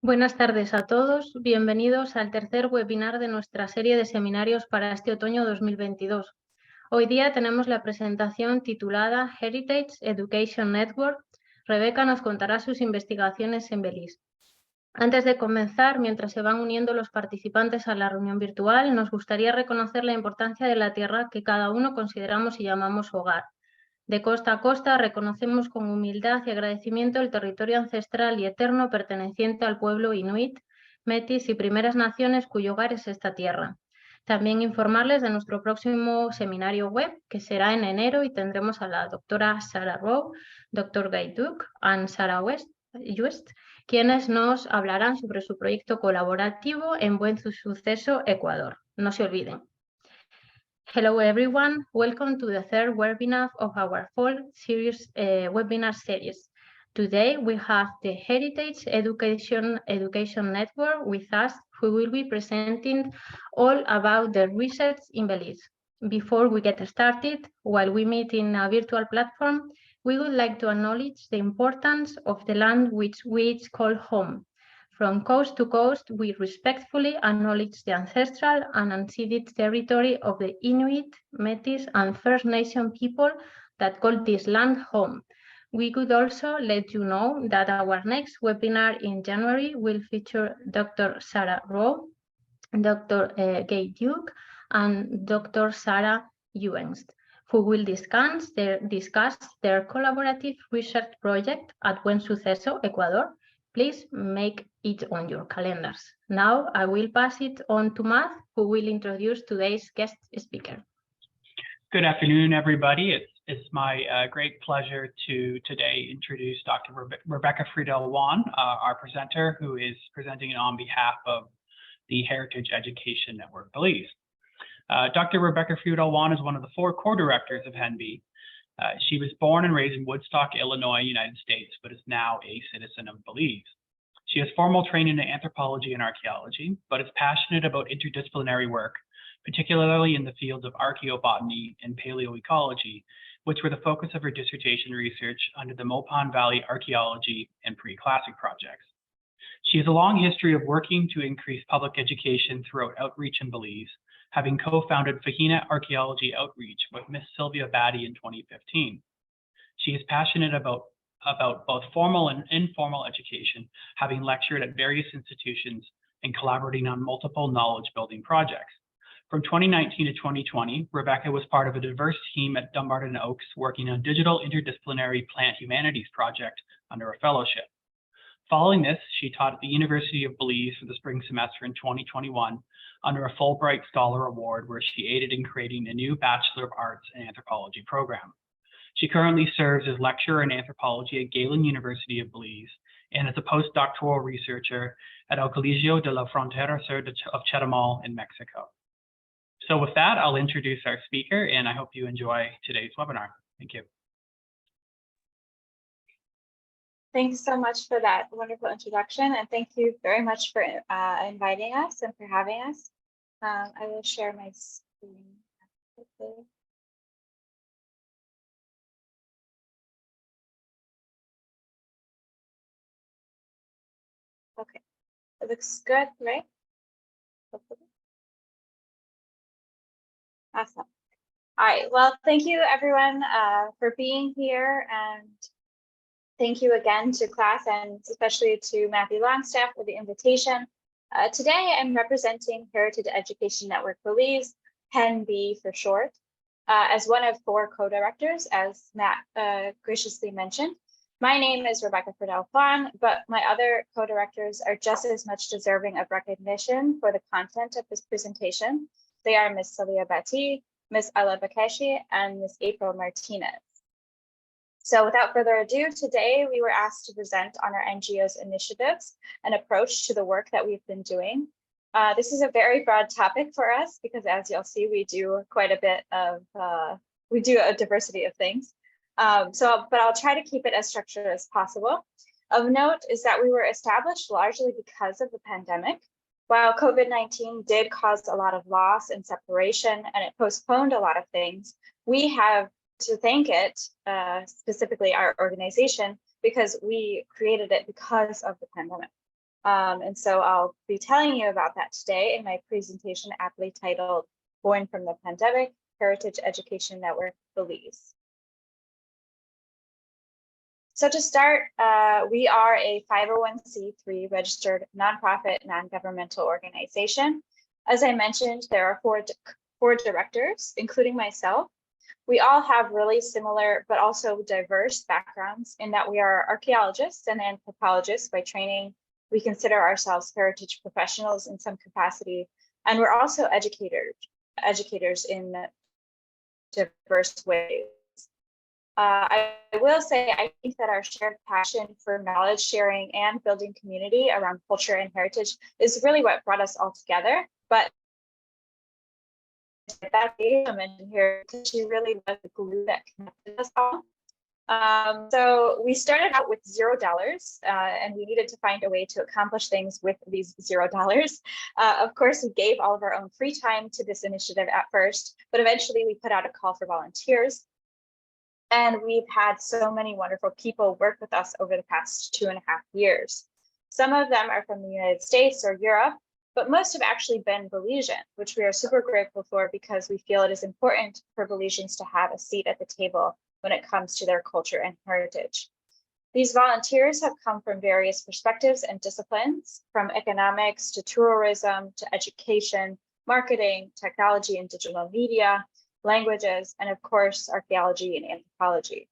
Buenas tardes a todos, bienvenidos al tercer webinar de nuestra serie de seminarios para este otoño 2022. Hoy día tenemos la presentación titulada Heritage Education Network. Rebeca nos contará sus investigaciones en Belize. Antes de comenzar, mientras se van uniendo los participantes a la reunión virtual, nos gustaría reconocer la importancia de la tierra que cada uno consideramos y llamamos hogar. De costa a costa reconocemos con humildad y agradecimiento el territorio ancestral y eterno perteneciente al pueblo inuit, metis y primeras naciones cuyo hogar es esta tierra. También informarles de nuestro próximo seminario web, que será en enero, y tendremos a la doctora Sarah Rowe, Dr. Guy Duke y Sarah West, quienes nos hablarán sobre su proyecto colaborativo en Buen Suceso, Ecuador. No se olviden. Hello everyone, welcome to the third webinar of our fall series webinar series. Today we have the Heritage Education Network with us, who will be presenting all about the research in Belize. Before we get started, while we meet in a virtual platform, we would like to acknowledge the importance of the land which we call home. From coast to coast, we respectfully acknowledge the ancestral and unceded territory of the Inuit, Métis, and First Nation people that call this land home. We could also let you know that our next webinar in January will feature Dr. Sarah Rowe, Dr. Guy Duke, and Dr. Sarah Ewingst, who will discuss their collaborative research project at Buen Suceso, Ecuador. Please make it on your calendars. Now I will pass it on to Matt, who will introduce today's guest speaker. Good afternoon, everybody. It's my great pleasure to today introduce Dr. Rebecca Friedel-Wan, our presenter, who is presenting on behalf of the Heritage Education Network Belize. Dr. Rebecca Friedel-Wan is one of the 4 co-directors of HENB. She was born and raised in Woodstock, Illinois, United States, but is now a citizen of Belize. She has formal training in anthropology and archaeology, but is passionate about interdisciplinary work, particularly in the fields of archaeobotany and paleoecology, which were the focus of her dissertation research under the Mopan Valley Archaeology and Pre-Classic projects. She has a long history of working to increase public education throughout outreach in Belize, having co-founded Fajina Archaeology Outreach with Miss Sylvia Batty in 2015. She is passionate about both formal and informal education, having lectured at various institutions and collaborating on multiple knowledge-building projects. From 2019 to 2020, Rebecca was part of a diverse team at Dumbarton Oaks working on digital interdisciplinary plant humanities project under a fellowship. Following this, she taught at the University of Belize for the spring semester in 2021 under a Fulbright Scholar Award, where she aided in creating a new Bachelor of Arts in Anthropology program. She currently serves as lecturer in anthropology at Galen University of Belize and as a postdoctoral researcher at El Colegio de la Frontera Sur of Chetumal in Mexico. So with that, I'll introduce our speaker, and I hope you enjoy today's webinar. Thank you. Thanks so much for that wonderful introduction, and thank you very much for inviting us and for having us. I will share my screen quickly. Okay, it looks good, right? Hopefully. Awesome. All right, well, thank you everyone for being here, and thank you again to class and especially to Matthew Longstaff for the invitation. Today I'm representing Heritage Education Network Belize, HENB for short, as one of 4 co-directors, as Matt graciously mentioned. My name is Rebecca Friedel-Wan, but my other co-directors are just as much deserving of recognition for the content of this presentation. They are Ms. Sylvia Batty, Ms. Ella Bakeshi, and Ms. April Martinez. So without further ado, today we were asked to present on our NGO's initiatives and approach to the work that we've been doing. This is a very broad topic for us because, as you'll see, we do quite a bit of, we do a diversity of things. But I'll try to keep it as structured as possible. Of note is that we were established largely because of the pandemic. While COVID-19 did cause a lot of loss and separation, and it postponed a lot of things, we have to thank it, specifically our organization, because we created it because of the pandemic. And so I'll be telling you about that today in my presentation aptly titled Born from the Pandemic, Heritage Education Network Belize. So to start, we are a 501c3 registered nonprofit, non-governmental organization. As I mentioned, there are four directors, including myself. We all have really similar but also diverse backgrounds in that we are archaeologists and anthropologists by training. We consider ourselves heritage professionals in some capacity, and we're also educators in diverse ways. I will say, I think that our shared passion for knowledge sharing and building community around culture and heritage is really what brought us all together. But that I mentioned here, because she really was the glue that connected us all. So we started out with $0, and we needed to find a way to accomplish things with these $0. Of course, we gave all of our own free time to this initiative at first, but eventually we put out a call for volunteers. And we've had so many wonderful people work with us over the past 2.5 years. Some of them are from the United States or Europe, but most have actually been Belizean, which we are super grateful for because we feel it is important for Belizeans to have a seat at the table when it comes to their culture and heritage. These volunteers have come from various perspectives and disciplines, from economics to tourism to education, marketing, technology and digital media, languages, and of course, archaeology and anthropology.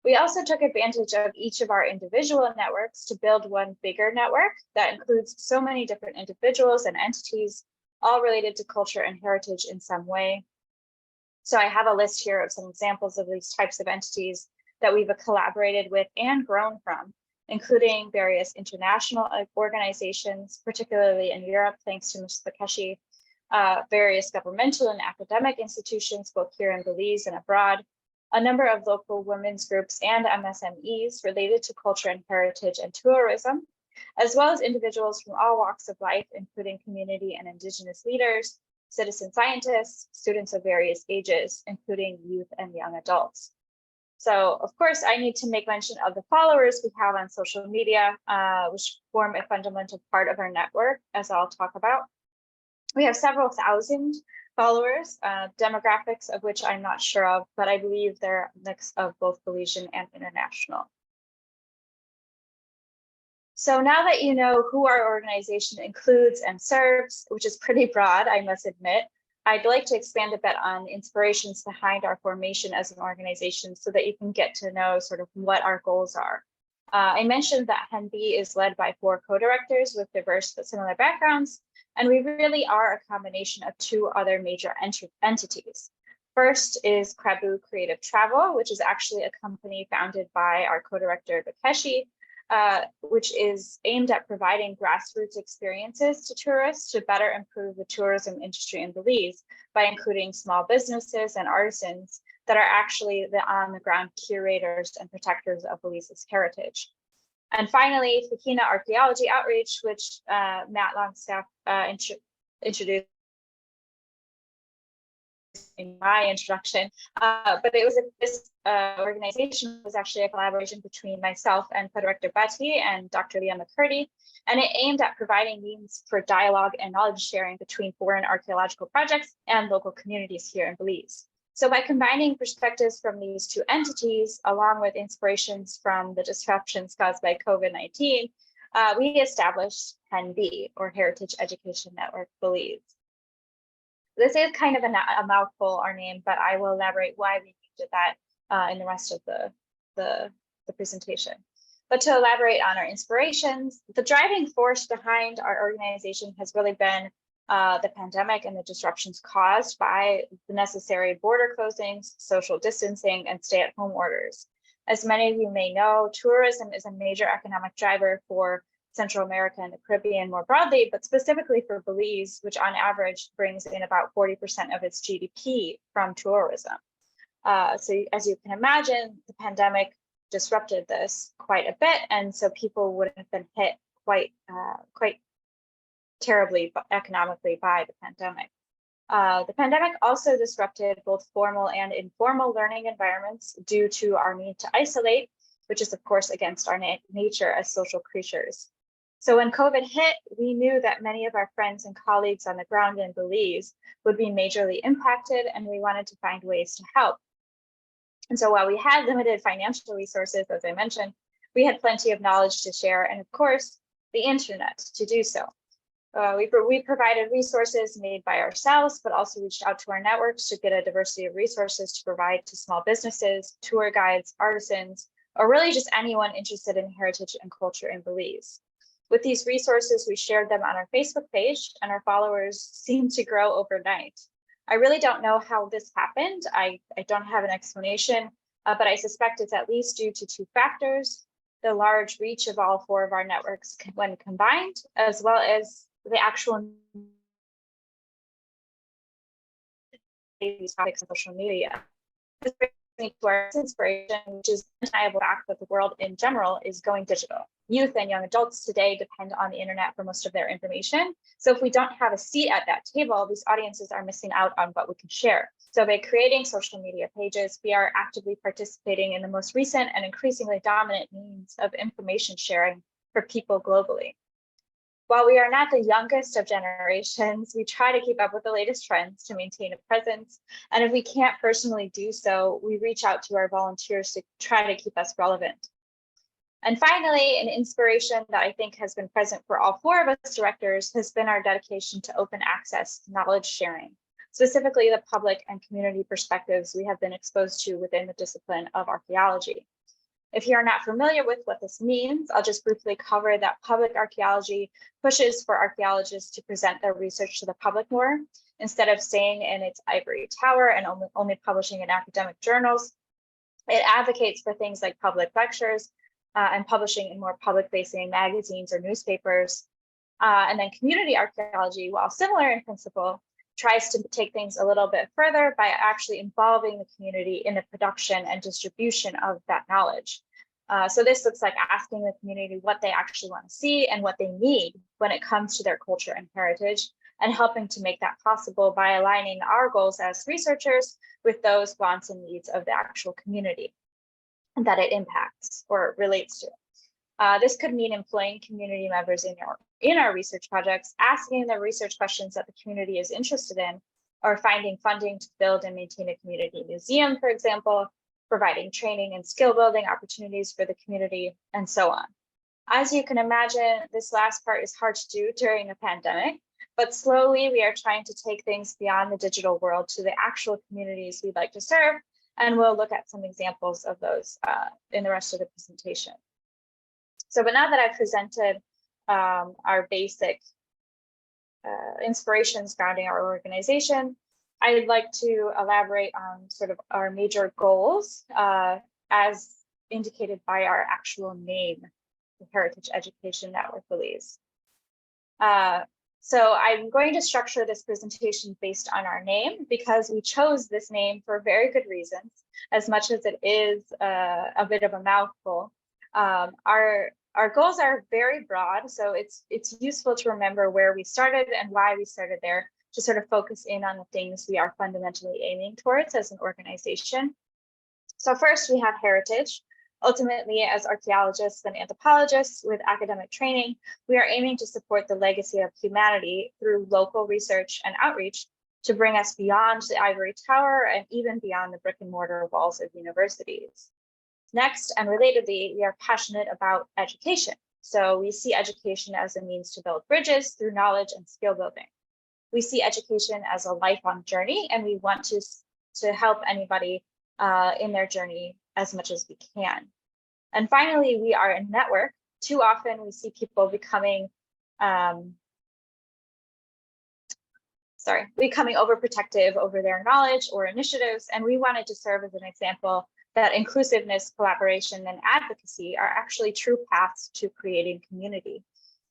We also took advantage of each of our individual networks to build one bigger network that includes so many different individuals and entities, all related to culture and heritage in some way. So I have a list here of some examples of these types of entities that we've collaborated with and grown from, including various international organizations, particularly in Europe, thanks to Ms. Takeshi, various governmental and academic institutions, both here in Belize and abroad, a number of local women's groups and MSMEs related to culture and heritage and tourism, as well as individuals from all walks of life, including community and indigenous leaders, citizen scientists, students of various ages, including youth and young adults. So, of course, I need to make mention of the followers we have on social media, which form a fundamental part of our network, as I'll talk about. We have several thousand followers, demographics of which I'm not sure of, but I believe they're a mix of both Belizean and international. So now that you know who our organization includes and serves, which is pretty broad, I must admit, I'd like to expand a bit on inspirations behind our formation as an organization so that you can get to know sort of what our goals are. I mentioned that HENB is led by 4 co-directors with diverse but similar backgrounds, and we really are a combination of 2 other major entities. First is Craboo Creative Travel, which is actually a company founded by our co-director Takeshi, which is aimed at providing grassroots experiences to tourists to better improve the tourism industry in Belize by including small businesses and artisans that are actually the on-the-ground curators and protectors of Belize's heritage. And finally, Fajina Archaeology Outreach, which Matt Longstaff introduced in my introduction, but it was this organization was actually a collaboration between myself and co-director Bati and Dr. Leah McCurdy, and it aimed at providing means for dialogue and knowledge sharing between foreign archaeological projects and local communities here in Belize. So by combining perspectives from these 2 entities, along with inspirations from the disruptions caused by COVID-19, we established HENB, or Heritage Education Network Belize. This is kind of a mouthful, our name, but I will elaborate why we did that in the rest of the presentation. But to elaborate on our inspirations, the driving force behind our organization has really been the pandemic and the disruptions caused by the necessary border closings, social distancing, and stay-at-home orders. As many of you may know, tourism is a major economic driver for Central America and the Caribbean more broadly, but specifically for Belize, which on average brings in about 40% of its GDP from tourism. So as you can imagine, the pandemic disrupted this quite a bit, and so people would have been hit quite terribly economically by the pandemic. The pandemic also disrupted both formal and informal learning environments due to our need to isolate, which is of course against our nature as social creatures. So when COVID hit, we knew that many of our friends and colleagues on the ground in Belize would be majorly impacted, and we wanted to find ways to help. And so while we had limited financial resources, as I mentioned, we had plenty of knowledge to share, and of course, the internet to do so. We provided resources made by ourselves, but also reached out to our networks to get a diversity of resources to provide to small businesses, tour guides, artisans, or really just anyone interested in heritage and culture in Belize. With these resources, we shared them on our Facebook page, and our followers seemed to grow overnight. I really don't know how this happened. I don't have an explanation, but I suspect it's at least due to two factors: the large reach of all four of our networks when combined, as well as the actual these topics on social media. This brings me to our inspiration, which is the undeniable fact that the world in general is going digital. Youth and young adults today depend on the internet for most of their information. So if we don't have a seat at that table, these audiences are missing out on what we can share. So by creating social media pages, we are actively participating in the most recent and increasingly dominant means of information sharing for people globally. While we are not the youngest of generations, we try to keep up with the latest trends to maintain a presence. And if we can't personally do so, we reach out to our volunteers to try to keep us relevant. And finally, an inspiration that I think has been present for all four of us directors has been our dedication to open access knowledge sharing, specifically the public and community perspectives we have been exposed to within the discipline of archaeology. If you are not familiar with what this means, I'll just briefly cover that public archaeology pushes for archaeologists to present their research to the public more, instead of staying in its ivory tower and only publishing in academic journals. It advocates for things like public lectures and publishing in more public-facing magazines or newspapers. And then community archaeology, while similar in principle, tries to take things a little bit further by actually involving the community in the production and distribution of that knowledge. So this looks like asking the community what they actually want to see and what they need when it comes to their culture and heritage, and helping to make that possible by aligning our goals as researchers with those wants and needs of the actual community that it impacts or relates to. This could mean employing community members in our research projects, asking the research questions that the community is interested in, or finding funding to build and maintain a community museum, for example, providing training and skill building opportunities for the community, and so on. As you can imagine, this last part is hard to do during a pandemic, but slowly we are trying to take things beyond the digital world to the actual communities we'd like to serve, and we'll look at some examples of those in the rest of the presentation. So, but now that I've presented our basic inspirations grounding our organization, I'd like to elaborate on sort of our major goals as indicated by our actual name, the Heritage Education Network Belize. So I'm going to structure this presentation based on our name because we chose this name for very good reasons, as much as it is a bit of a mouthful. Our goals are very broad, so it's useful to remember where we started and why we started there, to sort of focus in on the things we are fundamentally aiming towards as an organization. So first we have heritage. Ultimately, as archaeologists and anthropologists with academic training, we are aiming to support the legacy of humanity through local research and outreach to bring us beyond the ivory tower and even beyond the brick and mortar walls of universities. Next, and relatedly, we are passionate about education. So we see education as a means to build bridges through knowledge and skill building. We see education as a lifelong journey, and we want to help anybody in their journey as much as we can. And finally, we are a network. Too often we see people becoming overprotective over their knowledge or initiatives, and we wanted to serve as an example that inclusiveness, collaboration, and advocacy are actually true paths to creating community.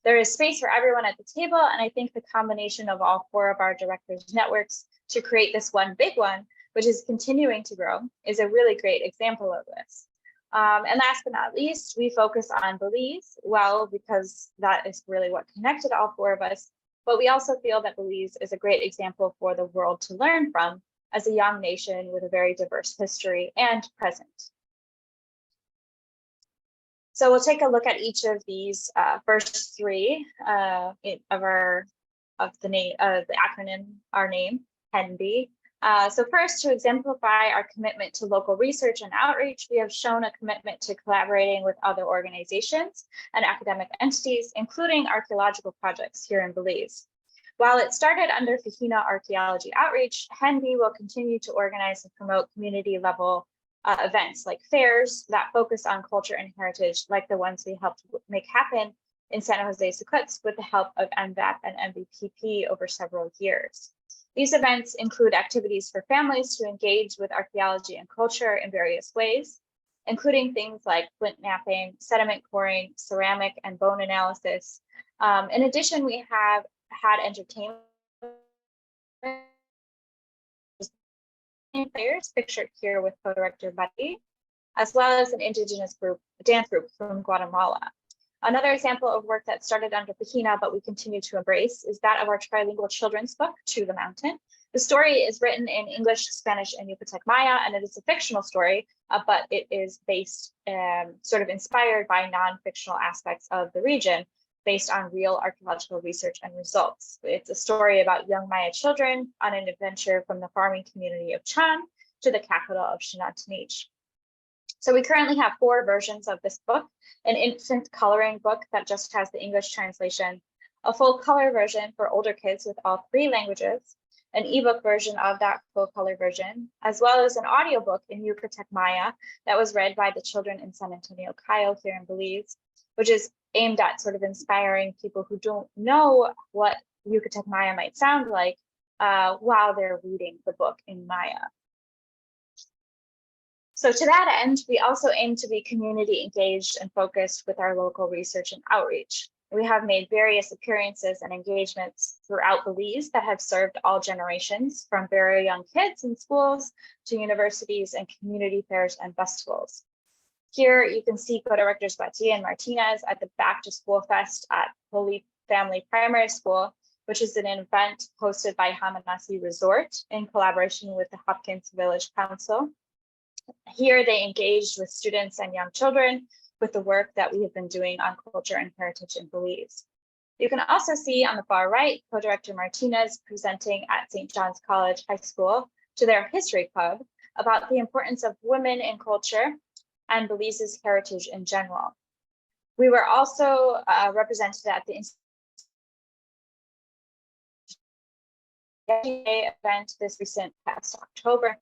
There is space for everyone at the table, and I think the combination of all four of our directors' networks to create this one big one, which is continuing to grow, is a really great example of this. And last but not least, we focus on Belize, well, because that is really what connected all four of us, but we also feel that Belize is a great example for the world to learn from as a young nation with a very diverse history and present. So we'll take a look at each of these first three of the acronym, our name, HENB. So first, to exemplify our commitment to local research and outreach, we have shown a commitment to collaborating with other organizations and academic entities, including archaeological projects here in Belize. While it started under Fajina Archaeology Outreach, HENB will continue to organize and promote community-level events like fairs that focus on culture and heritage, like the ones we helped make happen in San Jose Secrets with the help of NVAP and MVPP over several years. These events include activities for families to engage with archaeology and culture in various ways, including things like flint knapping, sediment coring, ceramic and bone analysis. In addition, we have had entertainment players pictured here with co-director Buddy, as well as an indigenous dance group from Guatemala. Another example of work that started under Fajina, but we continue to embrace, is that of our trilingual children's book, To the Mountain. The story is written in English, Spanish, and Yucatec Maya, and it is a fictional story, but it is based, sort of inspired by non-fictional aspects of the region, based on real archaeological research and results. It's a story about young Maya children on an adventure from the farming community of Chan to the capital of Shinantanich. So we currently have 4 versions of this book: an infant coloring book that just has the English translation, a full color version for older kids with all 3 languages, an ebook version of that full color version, as well as an audiobook in Yucatec Maya that was read by the children in San Antonio Cayo here in Belize, which is aimed at sort of inspiring people who don't know what Yucatec Maya might sound like while they're reading the book in Maya. So to that end, we also aim to be community engaged and focused with our local research and outreach. We have made various appearances and engagements throughout Belize that have served all generations, from very young kids in schools to universities and community fairs and festivals. Here you can see co-directors Batia and Martinez at the Back to School Fest at Holy Family Primary School, which is an event hosted by Hamanasi Resort in collaboration with the Hopkins Village Council. Here they engaged with students and young children with the work that we have been doing on culture and heritage in Belize. You can also see on the far right, co-director Martinez presenting at St. John's College High School to their history club about the importance of women in culture and Belize's heritage in general. We were also represented at the event this recent past October.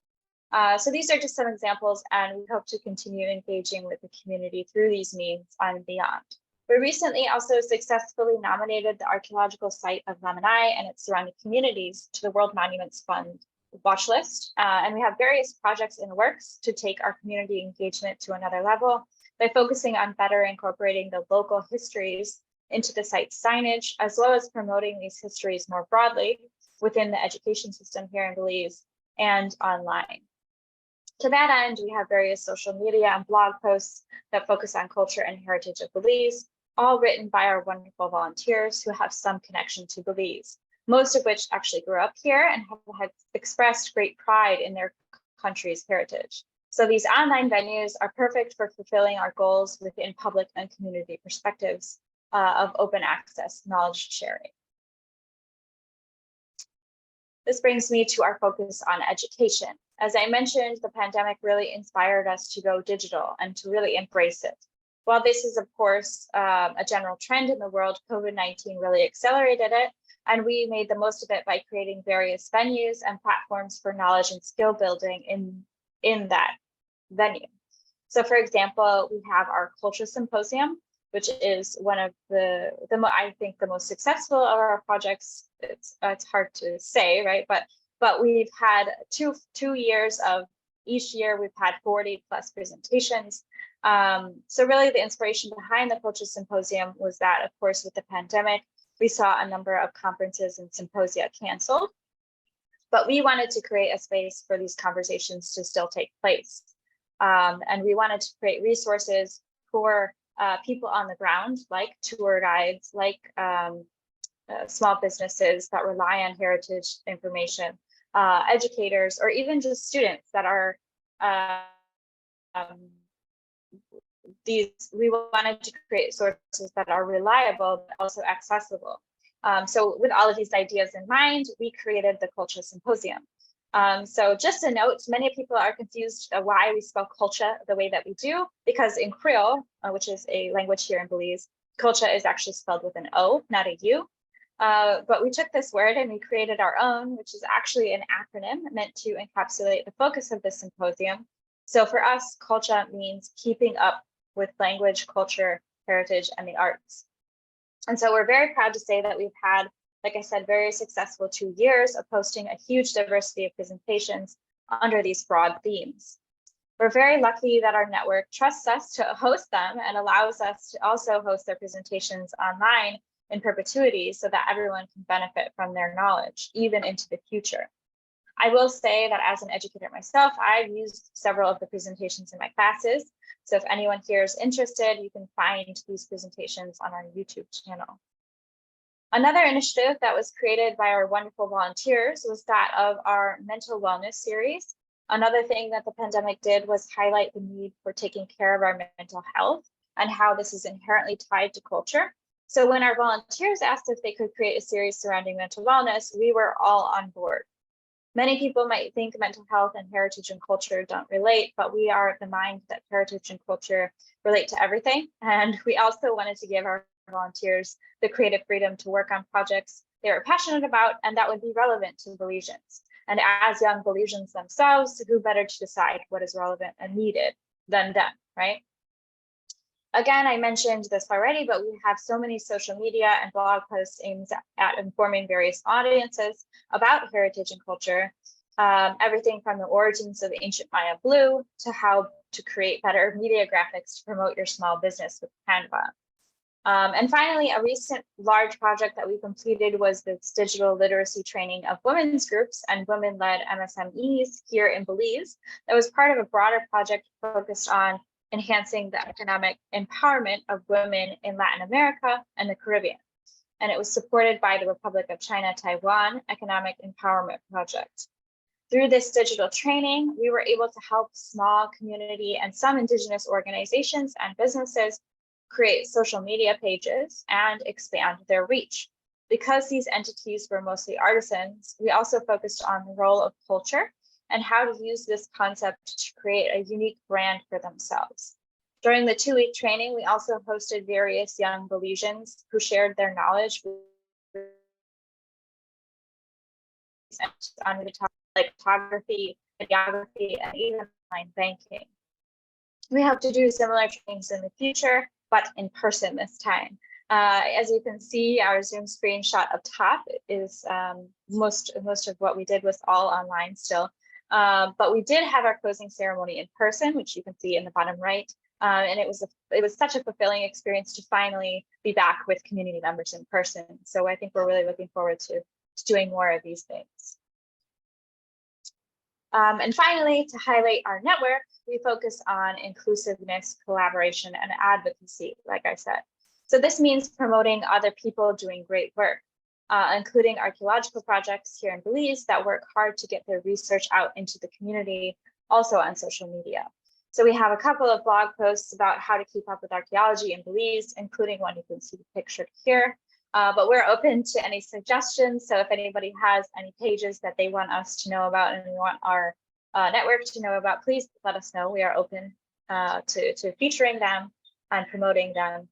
So these are just some examples, and we hope to continue engaging with the community through these means and beyond. We recently also successfully nominated the archaeological site of Lamanai and its surrounding communities to the World Monuments Fund watch list, and we have various projects in the works to take our community engagement to another level by focusing on better incorporating the local histories into the site's signage, as well as promoting these histories more broadly within the education system here in Belize and online. To that end, we have various social media and blog posts that focus on culture and heritage of Belize, all written by our wonderful volunteers who have some connection to Belize, most of which actually grew up here and have expressed great pride in their country's heritage. So these online venues are perfect for fulfilling our goals within public and community perspectives of open access knowledge sharing. This brings me to our focus on education. As I mentioned, the pandemic really inspired us to go digital and to really embrace it. While this is, of course, a general trend in the world, COVID-19 really accelerated it, and we made the most of it by creating various venues and platforms for knowledge and skill building in that venue. So for example, we have our Culture Symposium, which is one of I think the most successful of our projects. It's hard to say, right? But we've had two years of, each year we've had 40 plus presentations. So really the inspiration behind the Culture Symposium was that, of course, with the pandemic, we saw a number of conferences and symposia canceled, but we wanted to create a space for these conversations to still take place. And we wanted to create resources for people on the ground, like tour guides, like small businesses that rely on heritage information, educators, or even just students that are we wanted to create sources that are reliable, but also accessible. So with all of these ideas in mind, we created the Culture Symposium. So just a note, many people are confused why we spell culture the way that we do, because in Creole, which is a language here in Belize, culture is actually spelled with an O, not a U. But we took this word and we created our own, which is actually an acronym meant to encapsulate the focus of the symposium. So for us, culture means keeping up with language, culture, heritage, and the arts. And so we're very proud to say that we've had, like I said, very successful 2 years of hosting a huge diversity of presentations under these broad themes. We're very lucky that our network trusts us to host them and allows us to also host their presentations online in perpetuity so that everyone can benefit from their knowledge, even into the future. I will say that as an educator myself, I've used several of the presentations in my classes. So if anyone here is interested, you can find these presentations on our YouTube channel. Another initiative that was created by our wonderful volunteers was that of our mental wellness series. Another thing that the pandemic did was highlight the need for taking care of our mental health and how this is inherently tied to culture. So when our volunteers asked if they could create a series surrounding mental wellness, we were all on board. Many people might think mental health and heritage and culture don't relate, but we are of the mind that heritage and culture relate to everything. And we also wanted to give our volunteers the creative freedom to work on projects they are passionate about and that would be relevant to Belizeans. And as young Belizeans themselves, who better to decide what is relevant and needed than them, right? Again, I mentioned this already, but we have so many social media and blog posts aimed at informing various audiences about heritage and culture, everything from the origins of ancient Maya blue to how to create better media graphics to promote your small business with Canva. And finally, a recent large project that we completed was this digital literacy training of women's groups and women-led MSMEs here in Belize. That was part of a broader project focused on enhancing the economic empowerment of women in Latin America and the Caribbean. And it was supported by the Republic of China Taiwan Economic Empowerment Project. Through this digital training, we were able to help small community and some indigenous organizations and businesses create social media pages and expand their reach. Because these entities were mostly artisans, we also focused on the role of culture and how to use this concept to create a unique brand for themselves. During the 2-week training, we also hosted various young Belizeans who shared their knowledge on the topic like photography, videography, and even online banking. We hope to do similar trainings in the future, but in person this time. As you can see, our Zoom screenshot up top is most of what we did was all online still. But we did have our closing ceremony in person, which you can see in the bottom right. And it was such a fulfilling experience to finally be back with community members in person. So I think we're really looking forward to doing more of these things. And finally, to highlight our network, we focus on inclusiveness, collaboration, and advocacy, like I said. So this means promoting other people doing great work, including archaeological projects here in Belize that work hard to get their research out into the community, also on social media. So we have a couple of blog posts about how to keep up with archaeology in Belize, including one you can see pictured here. But we're open to any suggestions. So if anybody has any pages that they want us to know about and we want our network to know about, please let us know. We are open to featuring them and promoting them.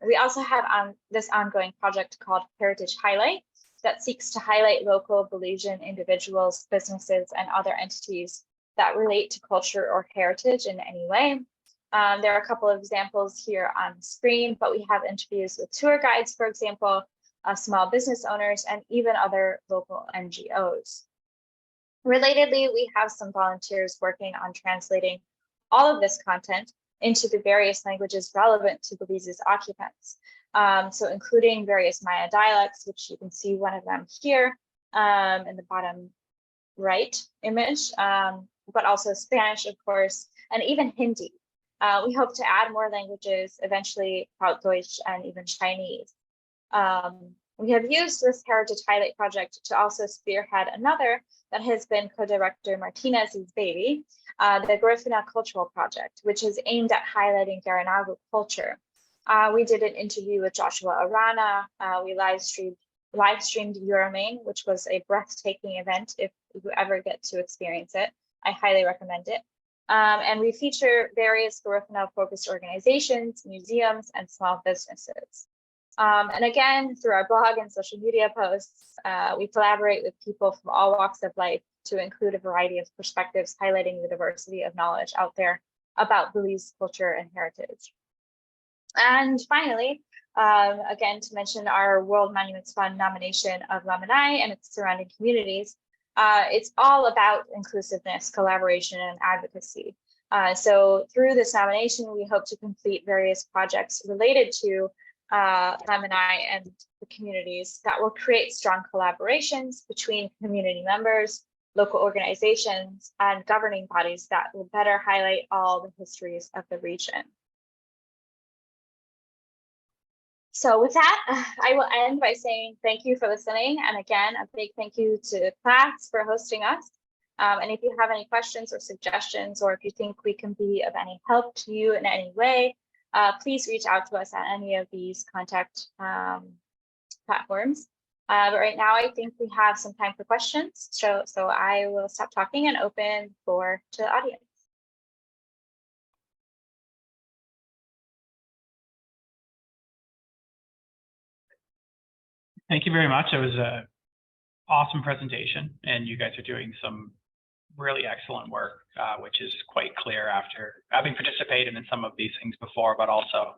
We also have this ongoing project called Heritage Highlight that seeks to highlight local Belizean individuals, businesses, and other entities that relate to culture or heritage in any way. There are a couple of examples here on the screen, but we have interviews with tour guides, for example, small business owners, and even other local NGOs. Relatedly, we have some volunteers working on translating all of this content into the various languages relevant to Belize's occupants. So including various Maya dialects, which you can see one of them here in the bottom right image, but also Spanish, of course, and even Hindi. We hope to add more languages, eventually Deutsch and even Chinese. We have used this Heritage Highlight project to also spearhead another that has been co-director Martinez's baby, the Garifuna Cultural Project, which is aimed at highlighting Garinagu culture. We did an interview with Joshua Arana. We live streamed Euromane, which was a breathtaking event. If you ever get to experience it, I highly recommend it. And we feature various Garifuna-focused organizations, museums, and small businesses. And again, through our blog and social media posts, we collaborate with people from all walks of life to include a variety of perspectives, highlighting the diversity of knowledge out there about Belize culture and heritage. And finally, again, to mention our World Monuments Fund nomination of Lamanai and its surrounding communities, it's all about inclusiveness, collaboration, and advocacy. So through this nomination, we hope to complete various projects related to Lamanai and the communities that will create strong collaborations between community members, local organizations, and governing bodies that will better highlight all the histories of the region. So with that, I will end by saying thank you for listening. And again, a big thank you to class for hosting us. And if you have any questions or suggestions, or if you think we can be of any help to you in any way, please reach out to us at any of these contact platforms. But right now, I think we have some time for questions. So I will stop talking and open the floor to the audience. Thank you very much. It was an awesome presentation, and you guys are doing some really excellent work, which is quite clear after having participated in some of these things before, but also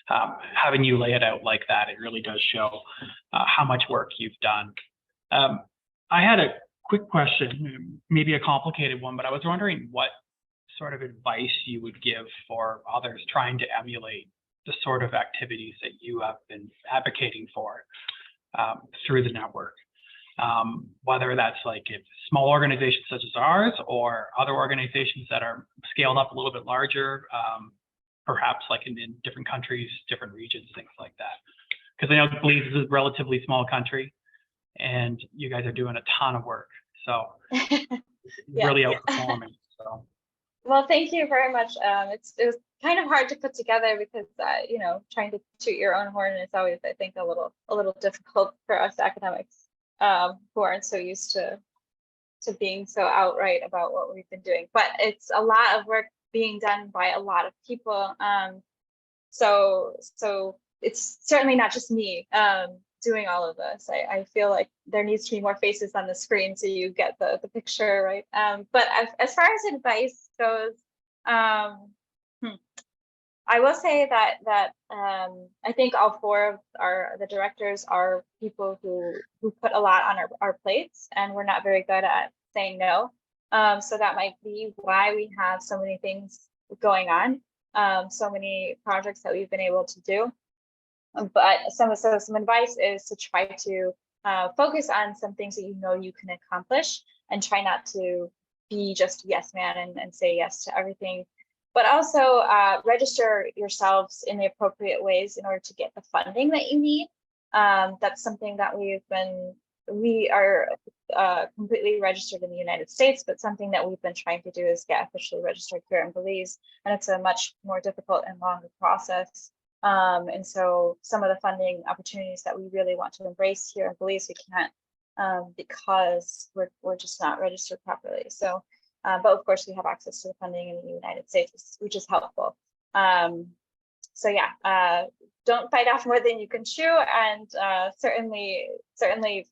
having you lay it out like that, it really does show how much work you've done. I had a quick question, maybe a complicated one, but I was wondering what sort of advice you would give for others trying to emulate the sort of activities that you have been advocating for through the network. Whether that's like small organizations such as ours or other organizations that are scaled up a little bit larger, perhaps like in different countries, different regions, things like that. Because I know Belize is a relatively small country and you guys are doing a ton of work. So really outperforming. So. Well, thank you very much. It was kind of hard to put together because you know, trying to toot your own horn is always, I think, a little difficult for us academics who aren't so used to being so outright about what we've been doing. But it's a lot of work being done by a lot of people. So it's certainly not just me doing all of this. I feel like there needs to be more faces on the screen so you get the picture, right? But as far as advice goes, I will say that I think all four of the directors are people who put a lot on our plates, and we're not very good at saying no. So that might be why we have so many things going on, so many projects that we've been able to do. But some advice is to try to focus on some things that you know you can accomplish, and try not to be just a yes man and say yes to everything. But also register yourselves in the appropriate ways in order to get the funding that you need. That's something that we are completely registered in the United States, but something that we've been trying to do is get officially registered here in Belize, and it's a much more difficult and longer process. And so some of the funding opportunities that we really want to embrace here in Belize, we can't because we're just not registered properly. So. But of course, we have access to the funding in the United States, which is helpful. So yeah, don't bite off more than you can chew, and certainly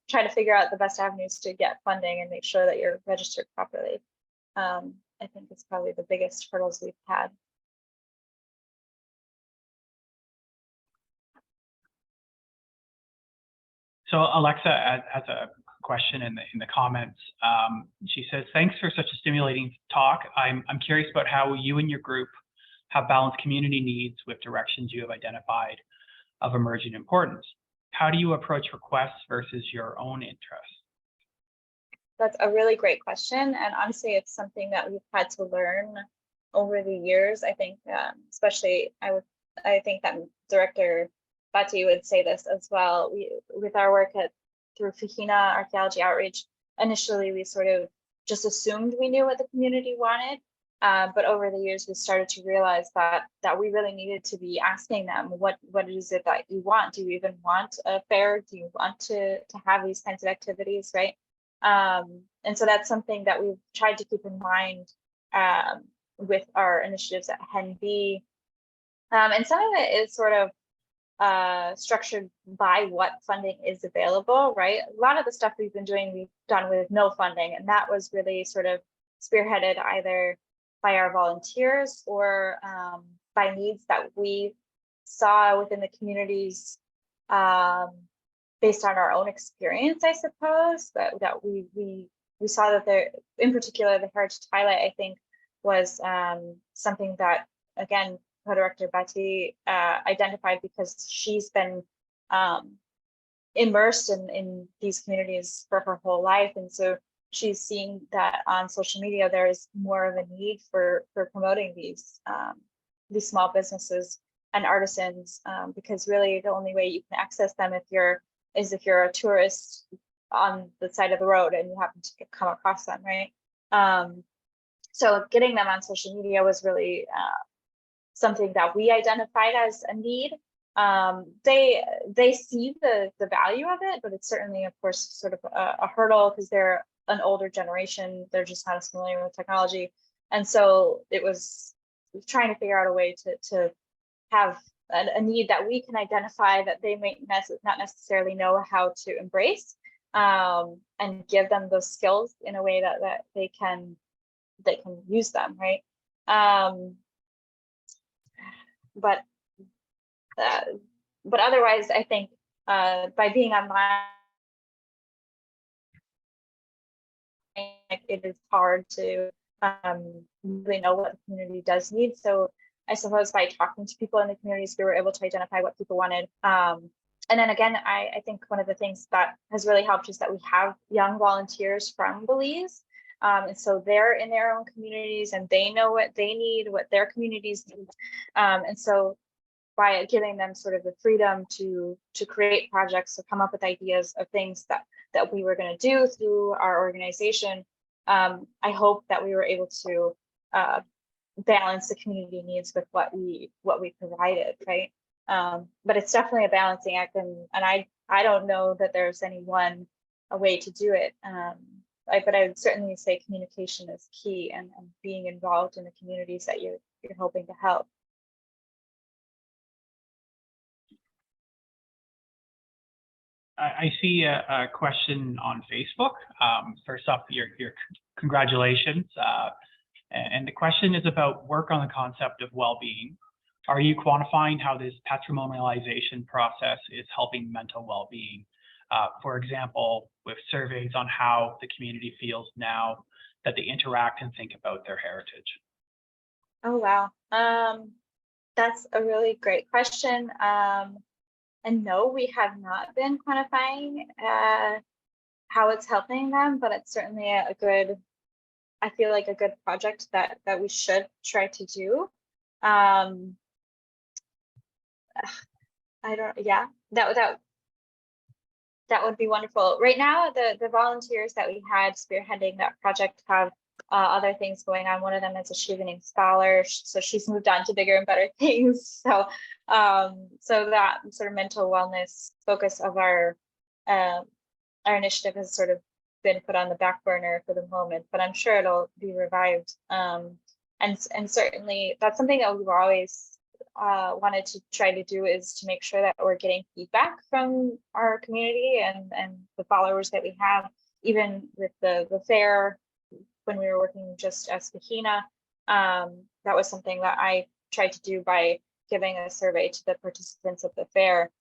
try to figure out the best avenues to get funding and make sure that you're registered properly. I think it's probably the biggest hurdles we've had. So Alexa has a question in the comments. She says, thanks for such a stimulating talk. I'm curious about how you and your group have balanced community needs with directions you have identified of emerging importance. How do you approach requests versus your own interests? That's a really great question. And honestly, it's something that we've had to learn over the years. I think, especially, I think that Director Bati would say this as well. With our work through Fajina Archaeology Outreach, initially we sort of just assumed we knew what the community wanted. But over the years, we started to realize that we really needed to be asking them, what is it that you want? Do you even want a fair? Do you want to have these kinds of activities, right? And so that's something that we've tried to keep in mind with our initiatives at HENB. And some of it is sort of structured by what funding is available, right? A lot of the stuff we've done with no funding, and that was really sort of spearheaded either by our volunteers or by needs that we saw within the communities based on our own experience, I suppose, that we saw that there, in particular, the Heritage Highlight, I think, was something that, again, co-director Bati identified because she's been immersed in these communities for her whole life. And so she's seeing that on social media, there is more of a need for promoting these small businesses and artisans, because really the only way you can access them if you're a tourist on the side of the road and you happen to come across them, right? So getting them on social media was really something that we identified as a need. They see the value of it, but it's certainly, of course, sort of a hurdle because they're an older generation. They're just not as familiar with technology. And so it was trying to figure out a way to have a need that we can identify that they may not necessarily know how to embrace, and give them those skills in a way that they can use them, right? But otherwise, I think by being online, it is hard to really know what the community does need. So I suppose by talking to people in the communities, we were able to identify what people wanted. And then again, I think one of the things that has really helped is that we have young volunteers from Belize. And so they're in their own communities and they know what they need, what their communities need. And so by giving them sort of the freedom to create projects, to come up with ideas of things that we were going to do through our organization, I hope that we were able to balance the community needs with what we provided, right? But it's definitely a balancing act, and I don't know that there's any one way to do it. But I would certainly say communication is key, and being involved in the communities that you're hoping to help. I see a question on Facebook. First off, your congratulations. And the question is about work on the concept of well-being. Are you quantifying how this patrimonialization process is helping mental well-being? For example, with surveys on how the community feels now that they interact and think about their heritage. Oh, wow. That's a really great question. And no, we have not been quantifying how it's helping them, but it's certainly a good, I feel like a good project that we should try to do. That would be wonderful. Right now, the volunteers that we had spearheading that project have other things going on. One of them is a Chevening scholar, so she's moved on to bigger and better things. So that sort of mental wellness focus of our initiative has sort of been put on the back burner for the moment, but I'm sure it'll be revived. And certainly that's something that we've always wanted to try to do, is to make sure that we're getting feedback from our community and the followers that we have, even with the fair. When we were working just as Fajina, that was something that I tried to do by giving a survey to the participants of the fair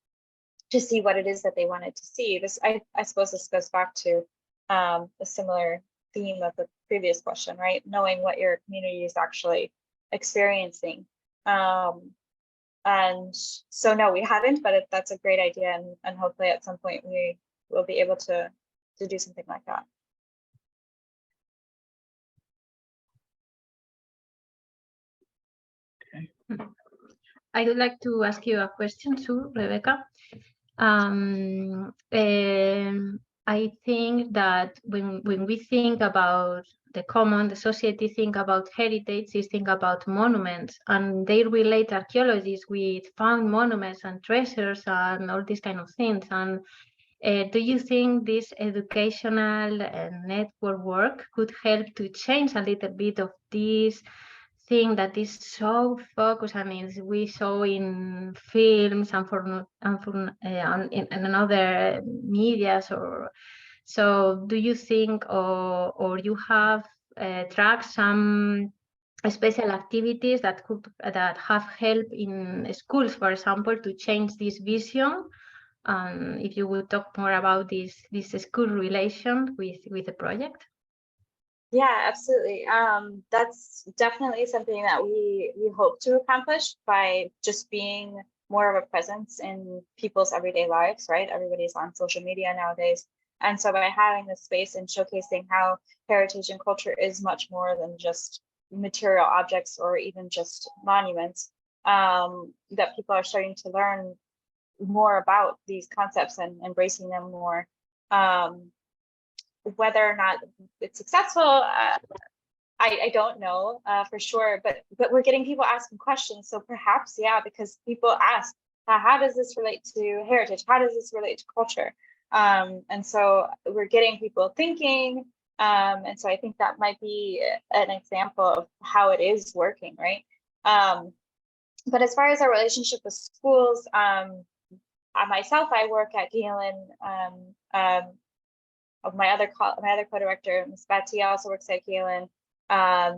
to see what it is that they wanted to see. This, I suppose this goes back to a similar theme of the previous question, right? Knowing what your community is actually experiencing. And so no, we haven't, but that's a great idea, and hopefully at some point we will be able to do something like that. I would like to ask you a question too, Rebecca. I think that when we think about the society think about heritage, is think about monuments, and they relate archaeologists with found monuments and treasures and all these kind of things. And do you think this educational network work could help to change a little bit of this thing that is so focused? I mean, we saw in films and in other medias, or so. Do you think, or you have tracked some special activities that have helped in schools, for example, to change this vision? If you would talk more about this school relation with the project. Yeah, absolutely. That's definitely something that we hope to accomplish by just being more of a presence in people's everyday lives, right? Everybody's on social media nowadays. And so by having this space and showcasing how heritage and culture is much more than just material objects or even just monuments, that people are starting to learn more about these concepts and embracing them more. Whether or not it's successful, I don't know for sure, but we're getting people asking questions. So perhaps, yeah, because people ask, how does this relate to heritage? How does this relate to culture? And so we're getting people thinking. And so I think that might be an example of how it is working, right? But as far as our relationship with schools, myself, I work at Galen. My other co-director, Ms. Batty, also works at Galen.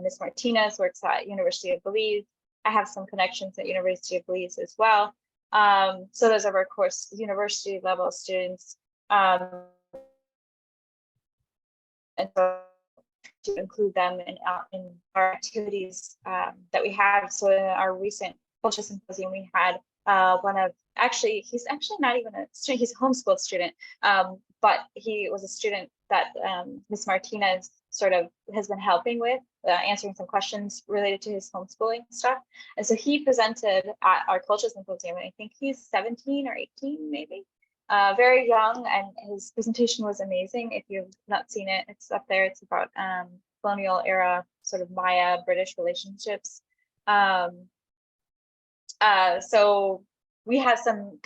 Ms. Martinez works at University of Belize. I have some connections at University of Belize as well. So those are, of course, university level students. And so to include them in our activities that we have. So in our recent culture symposium, we had he's actually not even a student, he's a homeschooled student, but he was a student that Ms. Martinez sort of has been helping with, answering some questions related to his homeschooling stuff. And so he presented at our culture symposium, and I think he's 17 or 18 maybe, very young, and his presentation was amazing. If you've not seen it, it's up there. It's about colonial era sort of Maya British relationships. So we have some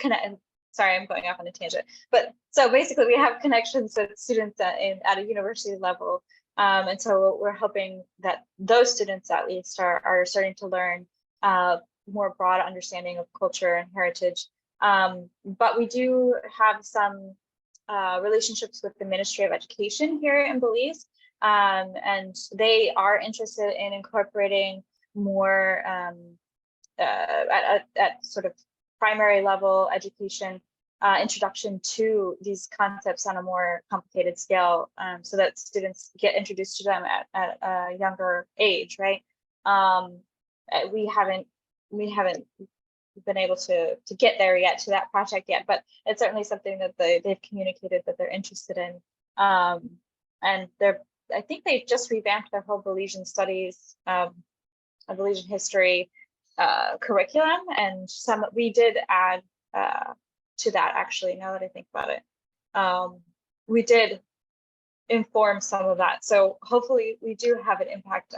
sorry, I'm going off on a tangent, but so basically we have connections with students at a university level. And so we're hoping that those students at least are starting to learn more broad understanding of culture and heritage. But we do have some relationships with the Ministry of Education here in Belize, and they are interested in incorporating more at sort of primary level education, introduction to these concepts on a more complicated scale, so that students get introduced to them at a younger age, right? We haven't been able to get there yet, to that project yet, but it's certainly something that they've communicated that they're interested in. And I think they just revamped their whole Belizean studies, Belizean history curriculum, and we did add to that, actually, now that I think about it. We did inform some of that, so hopefully we do have an impact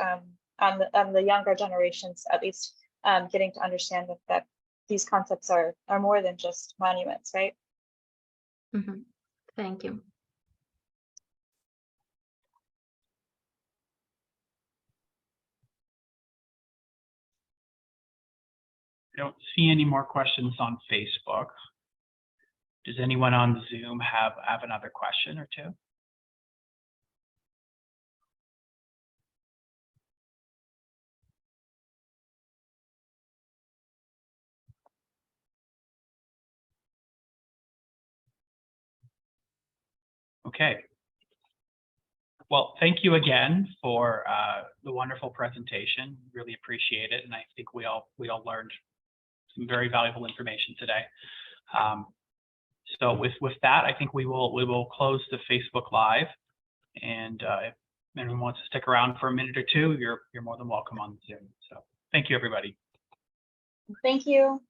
on the younger generations, at least getting to understand that these concepts are more than just monuments, right? Mm-hmm. Thank you. I don't see any more questions on Facebook. Does anyone on Zoom have another question or two? Okay. Well, thank you again for the wonderful presentation. Really appreciate it, and I think we all learned some very valuable information today. So with that, I think we will close the Facebook Live, and if anyone wants to stick around for a minute or two, you're more than welcome on Zoom. So thank you, everybody. Thank you.